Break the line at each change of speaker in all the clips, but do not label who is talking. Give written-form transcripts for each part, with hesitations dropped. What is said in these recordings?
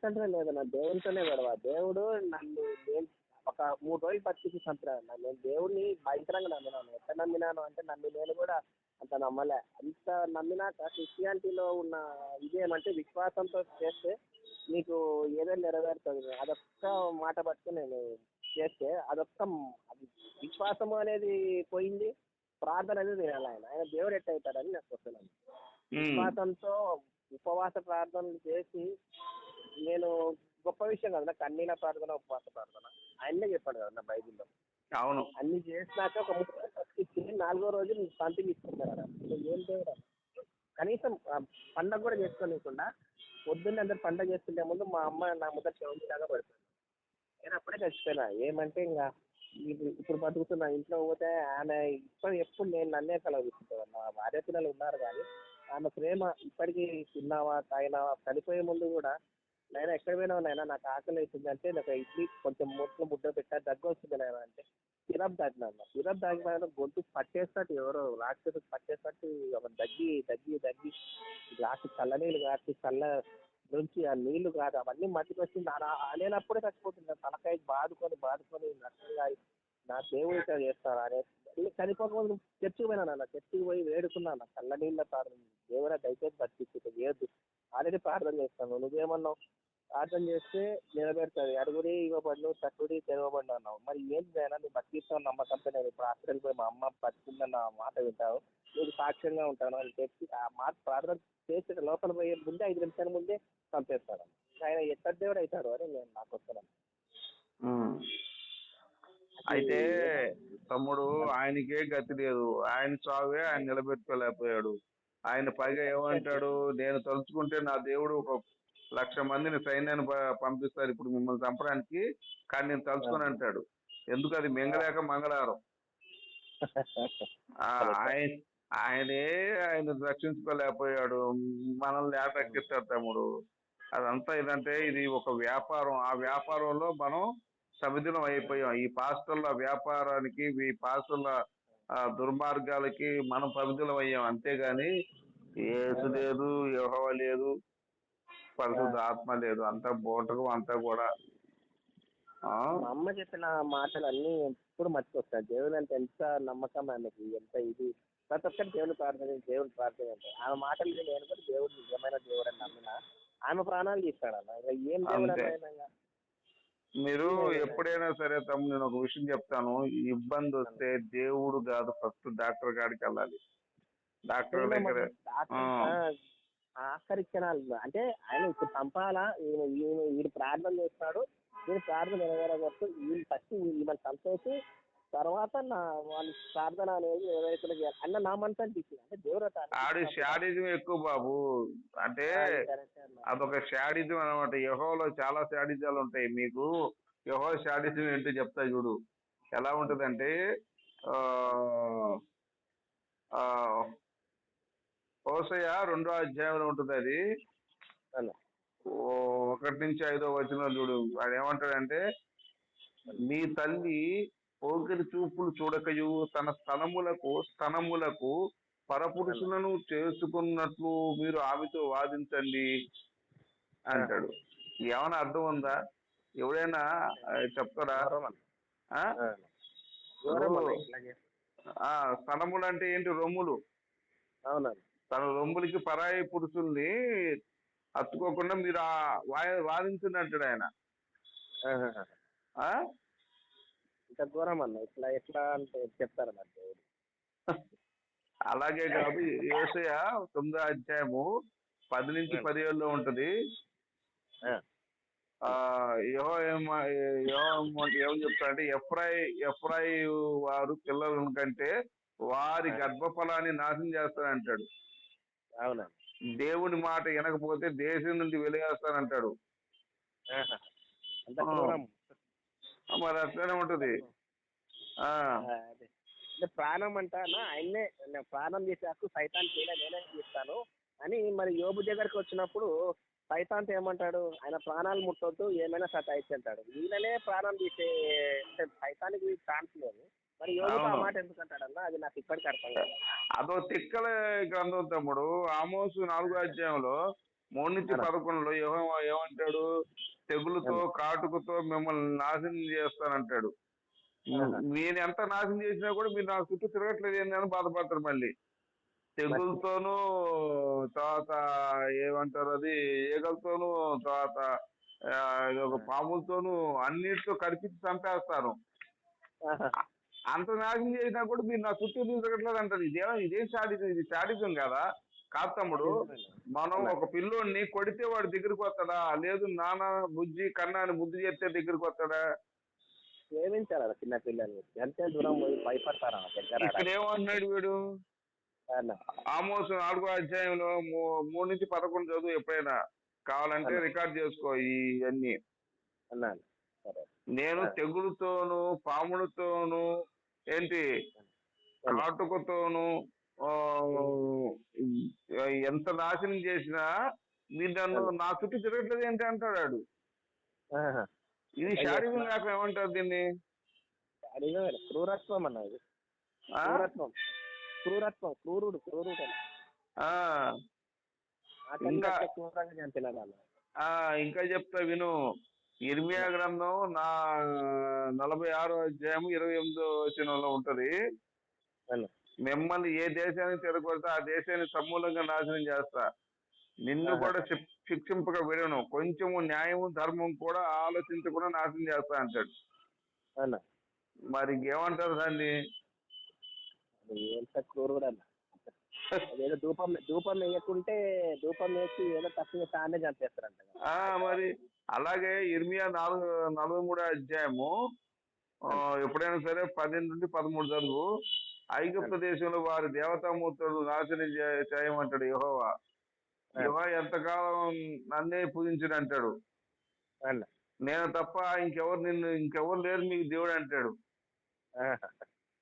మనుషులంటే లేదన్న, దేవునితోనే గొడవ. దేవుడు నన్ను నేను ఒక 3 రోజులు బతికి చంపినాను. నేను దేవుడిని భయంకరంగా నమ్మినాను. ఎట్లా నమ్మినాను అంటే నన్ను నేను కూడా అంత నమ్మలే. అంత నమ్మినాక క్రిస్టియానిటీలో ఉన్న ఇదేమంటే విశ్వాసంతో చేస్తే నీకు ఏదైనా నెరవేరుతుంది. అదొక్క మాట పట్టుకుని నేను చేస్తే అది విశ్వాసము అనేది పోయింది, ప్రార్థన అనేది వినాలి. ఆయన దేవుడు ఎట్ట అవుతాడని నాకు వస్తున్నాను. విశ్వాసంతో ఉపవాస ప్రార్థనలు చేసి నేను గొప్ప విషయం కదా నా కన్నీల ప్రార్థన, ఉపవాస ప్రార్థన ఆయనే చెప్పాడు కదా నా బైబిల్లో.
అవును,
అన్ని చేసినాక ఒక 3 రోజులు ఇచ్చి 4వ రోజు సంతి తీసుకుంటారు. ఏం దేవుడు కనీసం పండగ కూడా చేసుకోనికుండా పొద్దున్నే అందరు పండగ చేసుకునే ముందు మా అమ్మ నా ముందర చెవులాగా పడుతుంది. నేను అప్పుడే చచ్చిపోయినా. ఏమంటే ఇంకా ఇప్పుడు బతుకుతున్నా. ఇంట్లో పోతే ఆమె ఎప్పుడు నేను నన్నే కలవరిస్తుంది. నా భార్య పిల్లలు ఉన్నారు కానీ ఆమె ప్రేమ ఇప్పటికీ తిన్నావా తాగినావా, చనిపోయే ముందు కూడా నైనా ఎక్కడ పోయినావు నైనా నాకు ఆకలి అవుతుంది అంటే నాకు ఇడ్లీ కొంచెం మూట్లో ముద్ద పెట్టా, దగ్గు వస్తుంది నైనా అంటే సిరప్ తాగినా. సిరప్ తాగిన గొంతు పట్టేస్తట్టు ఎవరో రాక్షసు పట్టేస్తట్టు దగ్గి దగ్గి దగ్గి గ్లాసు చల్లనీళ్ళు కాచి చల్ల నుంచి ఆ నీళ్లు కాదు అవన్నీ మట్టికి వచ్చింది. లేనప్పుడే చచ్చిపోతుంది. తలకాయ బాదుకొని నచ్చగా నా దేవుడు ఇట్లా చేస్తాను అనే చనిపోకముందు చర్చికి పోయినా. చర్చికి పోయి వేడుకున్నాను చల్ల నీళ్ళ ప్రార్థన, దేవుడా దయచేసి బతికించు వేయద్దు. ఆల్రెడీ ప్రార్థన చేస్తాను, నువ్వేమన్నావు ప్రార్థన చేస్తే నెరవేరుతుంది, అడుగుడి ఇవ్వబడి తట్టుడి తెరవబడి అన్నావు. మరి ఏంటి అయినా నువ్వు బతికిస్తావు నమ్మకంతో నేను ఇప్పుడు హాస్పిటల్కి పోయి మా అమ్మ బతికిందన్న మాట వింటావు, నీకు సాక్ష్యంగా ఉంటాను అని చెప్పి ఆ మాట ప్రార్థన చేసి లోపల పోయే ముందే 5 నిమిషాల ముందే చంపేస్తాడు. ఆయన ఎక్కడ దేవుడు అవుతాడు అని నేను నాకు వస్తున్నాను.
అయితే తమ్ముడు ఆయనకే గతి లేదు, ఆయన చావే ఆయన నిలబెట్టుకోలేకపోయాడు. ఆయన పైగా ఏమంటాడు, నేను తలుచుకుంటే నా దేవుడు ఒక 1,00,000 మందిని సైన్యాన్ని పంపిస్తారు ఇప్పుడు మిమ్మల్ని చంపడానికి, కానీ నేను తలుచుకొని అంటాడు. ఎందుకు అది మింగలేక మంగళవారం. ఆయన రక్షించుకోలేకపోయాడు, మనల్ని ఎలా రక్షిస్తాడు తమ్ముడు? అదంతా ఇదంటే ఇది ఒక వ్యాపారం. ఆ వ్యాపారంలో మనం సమిధులం అయిపోయాం. ఈ పాస్టర్ల వ్యాపారానికి, ఈ పాస్టర్ల దుర్మార్గాలకి మనం సమిధులం అయ్యాం. అంతేగాని యేసు లేదు, యెహోవా లేదు, పరిశుద్ధ ఆత్మ లేదు. అంతా బోటకం, అంతా కూడా.
మా అమ్మ చెప్పిన మాటలు అన్ని ఎప్పుడు మర్చిపోతాను. దేవుడు అంటే ఎంత నమ్మకం ఆమెకి, ఎంత ఇది. ప్రతి ఒక్కటి దేవుని ప్రార్థన అంటే ఆమె మాటలు నేను కూడా దేవుడు నిజమైన దేవుడు అని నమ్మిన ఆమె ప్రాణాలు తీస్తాడన్న. ఏం దేవుడు అన్న
మీరు ఎప్పుడైనా సరే తమ్ముడు, నేను ఒక విషయం చెప్తాను. ఇబ్బంది వస్తే దేవుడు కాదు, ఫస్ట్ డాక్టర్ కాడికి వెళ్ళాలి. డాక్టర్ దగ్గర
ఆఖరి క్షణాలు అంటే ఆయన ఇప్పుడు చంపాలా, వీడు ప్రార్థన చేస్తాడు, వీడు ప్రార్థన నెరవేరగొట్టు, వీళ్ళు ఫస్ట్ వీళ్ళని చంపేసి తర్వాత వాళ్ళ ప్రార్థన అనేది నెరవేర్చలేదు అన్న నా మనసు అనిపించింది. అంటే దేవుడు
ఆడి శాడిజం ఎక్కువ బాబు. అంటే అదొక శాడిజం అనమాట. యెహోవాలో చాలా శాడిజాలు ఉంటాయి. మీకు యెహోవా శాడిజం ఏంటో చెప్తా చూడు. ఎలా ఉంటదంటే హోషేయ 2వ అధ్యాయంలో ఉంటుంది. అది 1 నుంచి 5వ వచనం చూడు. వాడు ఏమంటాడంటే, మీ తల్లి పోకిరి చూపులు చూడకయు తన స్తనములకు పరపురుషులను చేసుకున్నట్లు మీరు ఆమెతో వాదించండి అంటాడు. ఏమైనా అర్థం ఉందా? ఎవడైనా చెప్తారా? స్తనములు అంటే ఏంటి? రొమ్ములు. తన రొమ్ములకి పరాయి పురుషుల్ని హత్తుకోకుండా మీరు వాదించండి అంటాడు ఆయన.
ఇంత ఘోరం అన్న, ఎట్లా అంటే చెప్తారన్న దేవుడు.
అలాగే కాదు. యోసేయ 9వ అధ్యాయము 10 నుంచి 17లో ఉంటది. ఏమని చెప్తారంటే, ఎఫ్రాయి వారు పిల్లలను కంటే వారి గర్భఫలాన్ని నాశనం చేస్తానంటాడు.
అవునా?
దేవుని మాట వినకపోతే దేశం నుండి వెలిగేస్తానంటాడు. మరి అట్లనే ఉంటది.
ప్రాణం అంటానా ఆయన్నే ప్రాణం చేసేకు సైతాన్ నేనే చేస్తాను అని మరి యోబు దగ్గరకు వచ్చినప్పుడు సైతాన్తో ఏమంటాడు, ఆయన ప్రాణాలు ముట్టొద్దు, ఏమైనా సతాయిచ్చి అంటాడు. ఈయననే ప్రాణం తీసే సైతానికి ఛాన్స్ లేదు. మరి యోబుతో ఆ మాట ఎందుకంటాడన్నా, అది నాకు ఇప్పటికీ అర్థం కాదు.
అదో తిక్కల గ్రంథం తమ్ముడు. ఆమోసు 4వ అధ్యాయంలో 3-11లో ఏమంటాడు? తెగులుతో కాటుకతో మిమ్మల్ని నాశనం చేస్తానంటాడు. నేను ఎంత నాశనం చేసినా కూడా మీరు నా చుట్టూ తిరగట్లేదు ఏంది అని బాధపడతారు మళ్ళీ. తెగులతోనూ, తర్వాత ఏమంటారు అది, ఈగలతోనూ, తర్వాత ఒక పాములతోనూ అన్నిటితో కనిపించి చంపేస్తాను. అంత నాశనం చేసినా కూడా మీరు నా చుట్టూ తిరగట్లేదు అంటారు. ఇదేం శాడిజం? ఇది శాడిజం కదా? కాదు తమ్ముడు. మనం ఒక పిల్లోడిని కొడితే వాడు దగ్గరికి వస్తాడా? లేదు నాన్న బుజ్జి కన్నా అని ముద్దు చేస్తే దగ్గరికి వస్తాడా?
ప్రేమించాలి చిన్న పిల్లల్ని, ఎంత దూరం పోయి భయపడతారా?
ఇక్కడ ఏమంటున్నాడు వీడు? ఆమోసు 4వ అధ్యాయంలో 3-11 చదువు ఎప్పుడైనా కావాలంటే రికార్డ్ చేసుకో ఇవన్నీ. నేను తెగులుతోను, పాములతోను, ఏంటి కాటుకతోను ఎంత నాశనం చేసినా మీరు నన్ను నా చుట్టూ తిరగట్లేదు ఏంటి అంటాడు. ఇది శారీరం లేక ఏమంటారు దీన్ని?
క్రూరత్వం అన్నది. క్రూరత్వం, క్రూరుడు.
ఇంకా చెప్తా విను. ఇర్మియా గ్రంథం 46వ అధ్యాయం 28వ వచనంలో ఉంటది. మిమ్మల్ని ఏ దేశానికి తిరగొడితే ఆ దేశాన్ని సమూలంగా నాశనం చేస్తా, నిన్ను కూడా శిక్షింపక విడను, కొంచెము న్యాయము ధర్మం కూడా ఆలోచించకుండా నాశనం చేస్తా అంటాడు. మరి ఇంకేమంటారు దాన్ని?
ఎంత క్రూరుడు అన్న. ఏదో ధూపం వేయకుంటే ధూపం వేసి ఏదో తక్కువ తానే చంపేస్తారంట.
మరి అలాగే ఇర్మియా 43వ అధ్యాయము ఎప్పుడైనా సరే 12-13 చదువు. ఐగుప్తు దేశంలో వారి దేవతామూర్తులు నాశనం చేయమంటాడు యెహోవా. యెహోవా ఎంతకాలం నన్నే పూజించడు అంటాడు. నేను తప్ప ఇంకెవరు లేరు మీకు దేవుడు అంటాడు.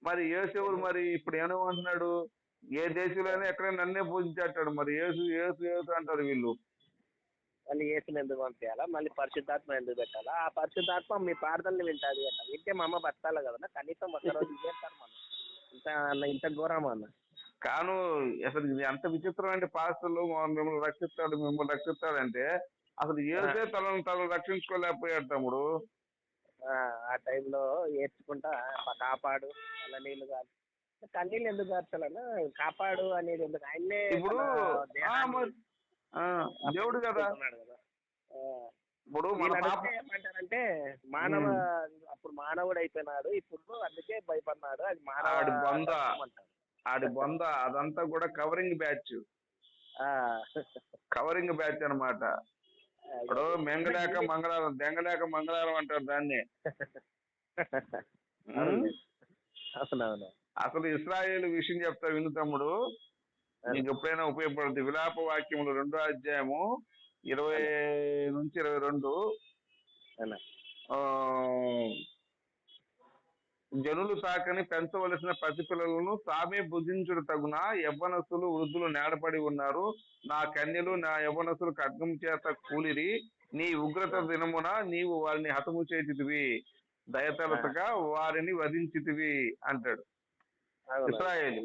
మరి యేసు మరి ఇప్పుడు ఏమంటున్నాడు? ఏ దేశంలోనే ఎక్కడైనా నన్నే పూజించాడు. మరి యేసు అంటారు వీళ్ళు.
మళ్ళీ యేసుని ఎందుకు పంపించాలా? మళ్ళీ పరిశుద్ధాత్మ ఎందుకు పెట్టాలా? ఆ పరిశుద్ధాత్మ మీ ప్రార్థనలు వింటాది అన్న. వింటే మా అమ్మ బతకాలి కదా, కనీసం ఒకరోజు ఇచ్చేస్తారు మనం. ఇంత ఘోరం అన్న.
కాను అసలు ఇది ఎంత విచిత్రం అంటే, పాస్టర్లు మిమ్మల్ని రక్షిస్తాడంటే అసలు యేసే తనను రక్షించుకోలేకపోయాడు తమ్ముడు.
ఆ టైంలో ఏడ్చుకుంటా కాపాడు అలా నీళ్లు కాదు, కన్నీళ్ళు ఎందుకు కార్చాలన్నా? కాపాడు అనేది ఎందుకు? ఆయన్నే
ఇప్పుడు దేవుడు కదా. ఇప్పుడు
ఏమంటారంటే అప్పుడు మానవుడు అయిపోయినాడు, ఇప్పుడు అందుకే భయపడినాడు. అది
ఆడి బొంద అదంతా కూడా కవరింగ్ బ్యాచ్ అన్నమాట. ఇప్పుడు దెంగలేక మంగళవారం అంటారు దాన్ని. అసలు ఇశ్రాయేలు విషయం చెప్తా విను తమ్ముడు, నీకు ఎప్పుడైనా ఉపయోగపడుతుంది. విలాప వాక్యములు 2వ అధ్యాయము 20-22. జనులు తాకని పెంచవలసిన పసిపిల్లలను తామే భుజించుడు తగున యవ్వనస్తులు వృద్ధులు నేడపడి ఉన్నారు. నా కన్యలు నా యవ్వనస్తులు ఖడ్గం చేత కూలిరి. నీ ఉగ్రత దినమున నీవు వారిని హతము చేతివి, దయతలతగా వారిని వధించితివి అంటాడు ఇశ్రాయేలు.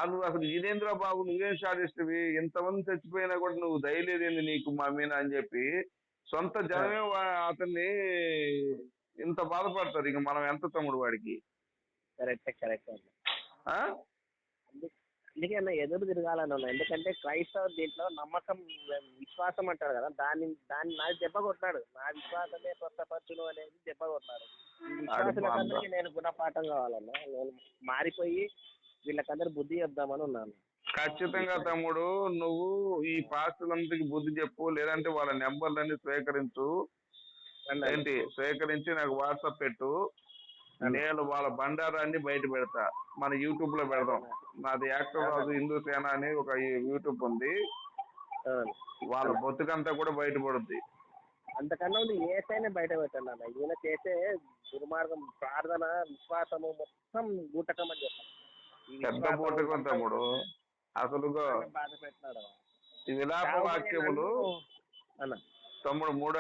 నువ్వు అసలు ఇదేంద్ర బాబు, నువ్వేం సాధిస్తువి? ఇంతమంది చచ్చిపోయినా కూడా నువ్వు దయలేదేంది నీకు మా మీద అని చెప్పి సొంత జనమే అతన్ని ఇంత బాధపడతారు. ఇక మనం ఎంత తమ్ముడు వాడికి?
కరెక్ట్. అందుకే అన్న ఎదురు తిరగాలని ఉన్నా. ఎందుకంటే క్రైస్తవ దీంట్లో నమ్మకం, విశ్వాసం అంటారు కదా, దాన్ని నాకు దెబ్బ కొట్టాడు. నా విశ్వాసమే స్వస్థపరచును అనేది దెబ్బ కొట్టాడు. విశ్వాసులందరికీ నేను గుణపాఠం కావాలన్నా. నేను మారిపోయి వీళ్ళకందరూ బుద్ధి చెప్దామని ఉన్నాను.
ఖచ్చితంగా తమ్ముడు, నువ్వు ఈ పాస్టులందరికి బుద్ధి చెప్పు, లేదంటే వాళ్ళ నెంబర్లన్నీ స్వీకరించి నాకు వాట్సాప్ పెట్టు. నేను వాళ్ళ బండారాన్ని బయట పెడతా, మన యూట్యూబ్ లో పెడదాం. నాది యాక్టర్ రాజు హిందూ సేన అని ఒక యూట్యూబ్ ఉంది. వాళ్ళ బొత్తుకంతా కూడా బయటపడుద్ది.
అంతకన్నా ఏసైనా బయట పెట్టండి అన్న. ఈయన చేసే దుర్మార్గం, ప్రార్థన, విశ్వాసము మొత్తం బూటకం అని చెప్పాలి.
పెద్ద బూటకం తమ్ముడు. అసలు
బాధ పెట్టినాడు.
ఈ విలాప వాక్యములు తమ్ముడు 3